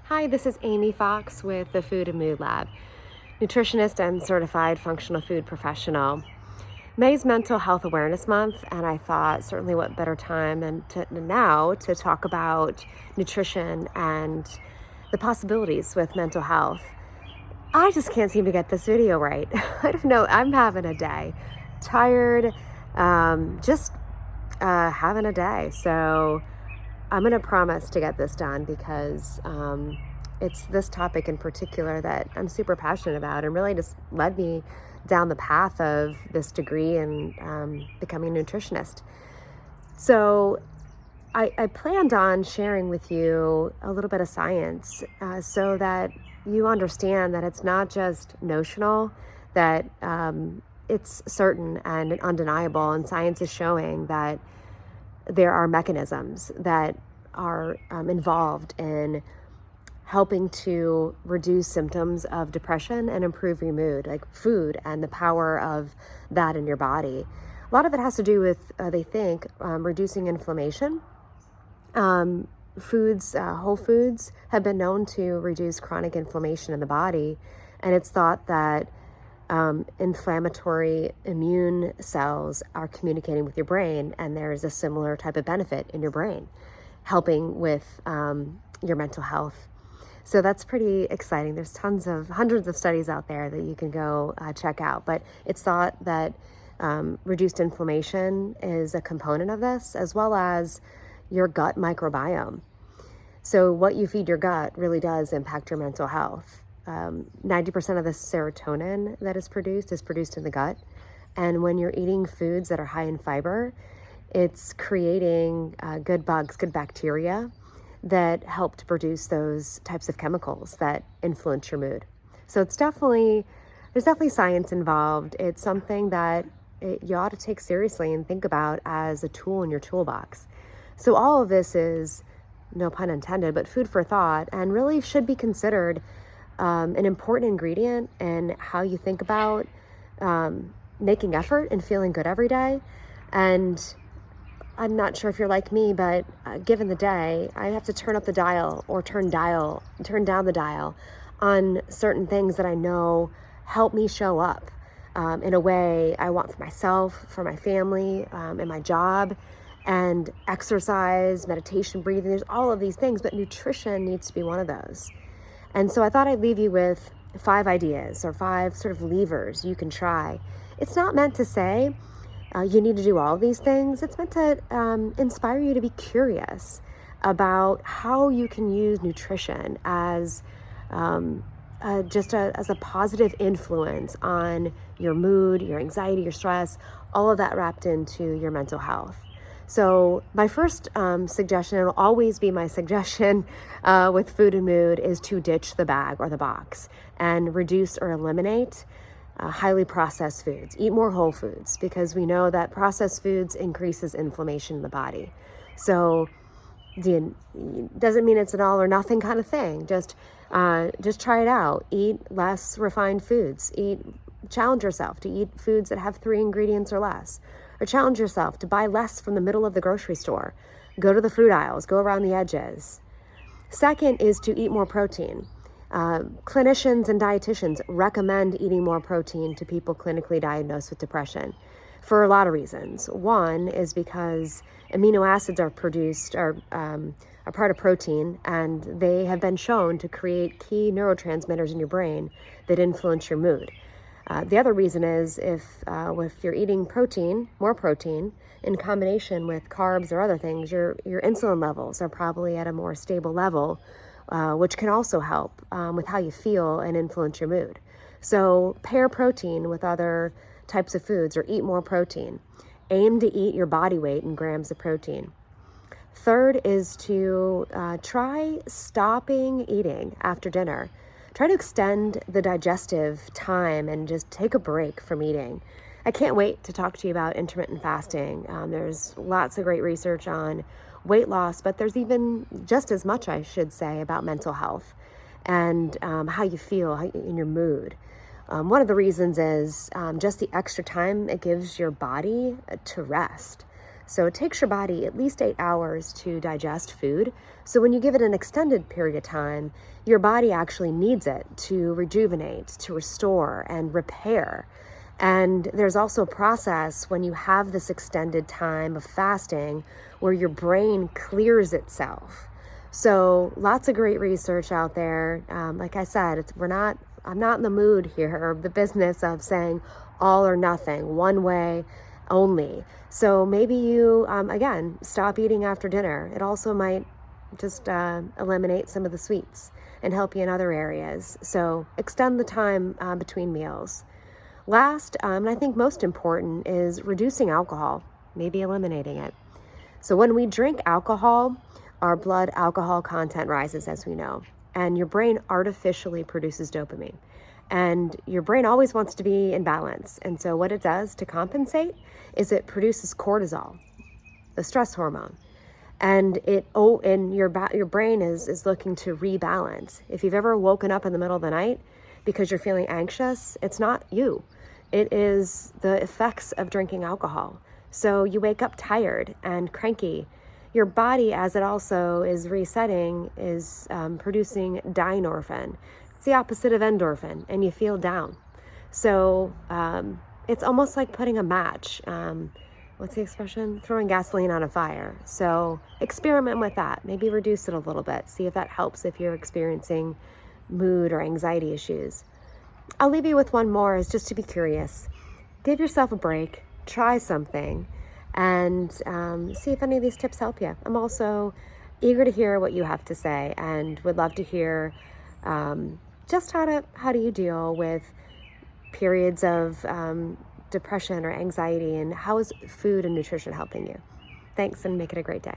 Hi, this is Amy Fox with the Food and Mood Lab, nutritionist and certified functional food professional. May's Mental Health Awareness Month, and I thought certainly what better time than now to talk about nutrition and the possibilities with mental health. I just can't seem to get this video right. I don't know. I'm having a day. Tired, just having a day. So I'm going to promise to get this done because it's this topic in particular that I'm super passionate about and really just led me down the path of this degree and becoming a nutritionist. So I planned on sharing with you a little bit of science so that you understand that it's not just notional, that it's certain and undeniable, and science is showing that there are mechanisms that are involved in helping to reduce symptoms of depression and improve your mood, like food and the power of that in your body. A lot of it has to do with, they think, reducing inflammation. Whole foods have been known to reduce chronic inflammation in the body, and it's thought that inflammatory immune cells are communicating with your brain, and there's a similar type of benefit in your brain, helping with your mental health. So that's pretty exciting. There's hundreds of studies out there that you can go check out, but it's thought that reduced inflammation is a component of this, as well as your gut microbiome. So what you feed your gut really does impact your mental health. 90% of the serotonin that is produced in the gut. And when you're eating foods that are high in fiber, it's creating good bugs, good bacteria that help to produce those types of chemicals that influence your mood. So there's definitely science involved. It's something that you ought to take seriously and think about as a tool in your toolbox. So all of this is, no pun intended, but food for thought, and really should be considered an important ingredient in how you think about making effort and feeling good every day. And I'm not sure if you're like me, but given the day, I have to turn up the dial or turn down the dial on certain things that I know help me show up in a way I want for myself, for my family, in my job, and exercise, meditation, breathing. There's all of these things, but nutrition needs to be one of those. And so I thought I'd leave you with 5 ideas or 5 sort of levers you can try. It's not meant to say you need to do all these things. It's meant to inspire you to be curious about how you can use nutrition as as a positive influence on your mood, your anxiety, your stress, all of that wrapped into your mental health. So my first suggestion, it'll always be my suggestion with food and mood, is to ditch the bag or the box and reduce or eliminate highly processed foods. Eat more whole foods, because we know that processed foods increases inflammation in the body. So doesn't mean it's an all or nothing kind of thing. Just try it out. Eat less refined foods. Challenge yourself to eat foods that have 3 ingredients or less. Or challenge yourself to buy less from the middle of the grocery store. Go to the fruit aisles, go around the edges. Second is to eat more protein. Clinicians and dietitians recommend eating more protein to people clinically diagnosed with depression for a lot of reasons. One is because amino acids are part of protein, and they have been shown to create key neurotransmitters in your brain that influence your mood. The other reason is if you're eating more protein, in combination with carbs or other things, your insulin levels are probably at a more stable level, which can also help with how you feel and influence your mood. So pair protein with other types of foods, or eat more protein. Aim to eat your body weight in grams of protein. Third is to try stopping eating after dinner. Try to extend the digestive time and just take a break from eating. I can't wait to talk to you about intermittent fasting. There's lots of great research on weight loss, but there's even just as much, I should say, about mental health and how you feel in your mood. One of the reasons is just the extra time it gives your body to rest. So it takes your body at least 8 hours to digest food. So when you give it an extended period of time, your body actually needs it to rejuvenate, to restore, and repair. And there's also a process when you have this extended time of fasting where your brain clears itself. So lots of great research out there. Like I said, I'm not in the mood here or the business of saying all or nothing, one way only. So maybe you, again, stop eating after dinner. It also might just eliminate some of the sweets and help you in other areas. So extend the time between meals. Last, and I think most important, is reducing alcohol, maybe eliminating it. So when we drink alcohol, our blood alcohol content rises, as we know, and your brain artificially produces dopamine. And your brain always wants to be in balance. And so what it does to compensate is it produces cortisol, the stress hormone. And your brain is looking to rebalance. If you've ever woken up in the middle of the night because you're feeling anxious, it's not you. It is the effects of drinking alcohol. So you wake up tired and cranky. Your body, as it also is resetting, is producing dynorphin. It's the opposite of endorphin, and you feel down. So it's almost like putting a match. What's the expression? Throwing gasoline on a fire. So experiment with that. Maybe reduce it a little bit. See if that helps if you're experiencing mood or anxiety issues. I'll leave you with one more, is just to be curious. Give yourself a break. Try something. And see if any of these tips help you. I'm also eager to hear what you have to say and would love to hear just how do you deal with periods of depression or anxiety, and how is food and nutrition helping you? Thanks, and make it a great day.